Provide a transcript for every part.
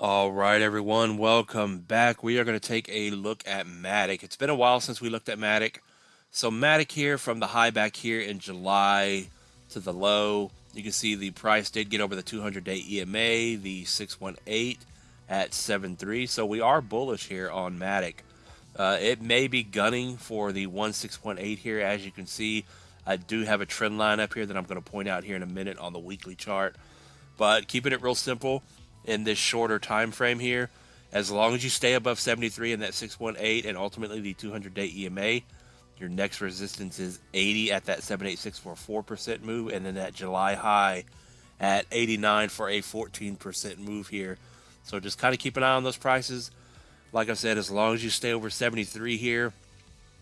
All right, everyone, welcome back. We are going to take a look at MATIC. It's been a while since we looked at MATIC. So MATIC here from the high back here in July to the low. You can see the price did get over the 200-day EMA, the 618 at 7.3. So we are bullish here on MATIC. It may be gunning for the 1618 here. As you can see, I do have a trend line up here that I'm going to point out here in a minute on the weekly chart. But keeping it real simple in this shorter time frame here, as long as you stay above 73 in that 618 and ultimately the 200-day EMA, your next resistance is 80 at that 786 for a 4% move, and then that July high at 89 for a 14% move here. So just kind of keep an eye on those prices. Like I said, as long as you stay over 73 here,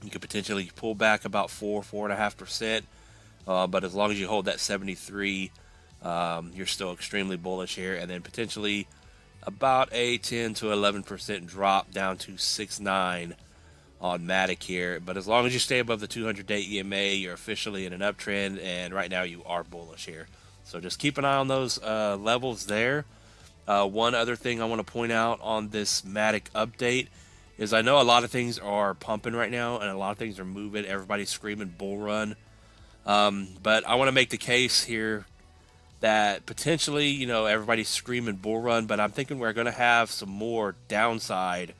you could potentially pull back about 4.5%. But as long as you hold that 73, you're still extremely bullish here, and then potentially about a 10 to 11% drop down to 6.9 on MATIC here. But as long as you stay above the 200-day EMA, you're officially in an uptrend, and right now you are bullish here. So just keep an eye on those levels there. One other thing I want to point out on this MATIC update is I know a lot of things are pumping right now, and a lot of things are moving. Everybody's screaming bull run. But I want to make the case here that potentially, everybody's screaming bull run, but I'm thinking we're going to have some more downside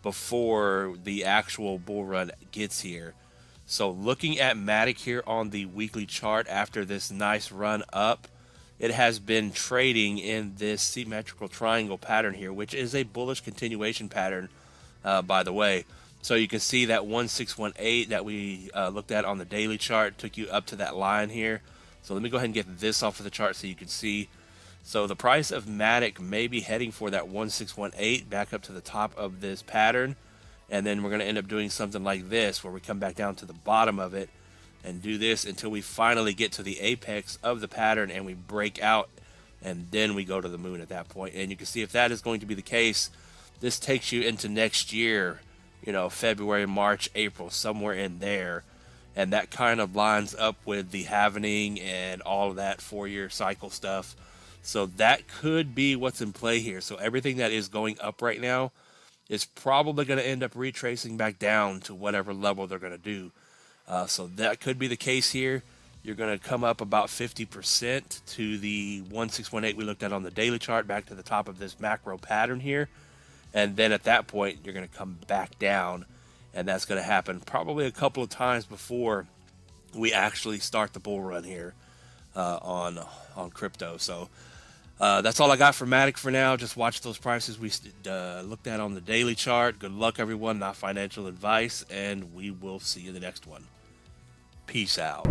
before the actual bull run gets here. So looking at MATIC here on the weekly chart after this nice run up, it has been trading in this symmetrical triangle pattern here, which is a bullish continuation pattern, by the way. So you can see that 1618 that we looked at on the daily chart took you up to that line here. So let me go ahead and get this off of the chart so you can see. So the price of MATIC may be heading for that 1618 back up to the top of this pattern. And then we're going to end up doing something like this where we come back down to the bottom of it and do this until we finally get to the apex of the pattern and we break out, and then we go to the moon at that point. And you can see if that is going to be the case, this takes you into next year, February, March, April, somewhere in there. And that kind of lines up with the halvening and all of that 4-year cycle stuff. So that could be what's in play here. So everything that is going up right now is probably going to end up retracing back down to whatever level they're going to do. So that could be the case here. You're going to come up about 50% to the 1618 we looked at on the daily chart, back to the top of this macro pattern here. And then at that point, you're going to come back down. And that's going to happen probably a couple of times before we actually start the bull run here on crypto. So that's all I got for MATIC for now. Just watch those prices we looked at on the daily chart. Good luck, everyone. Not financial advice. And we will see you in the next one. Peace out.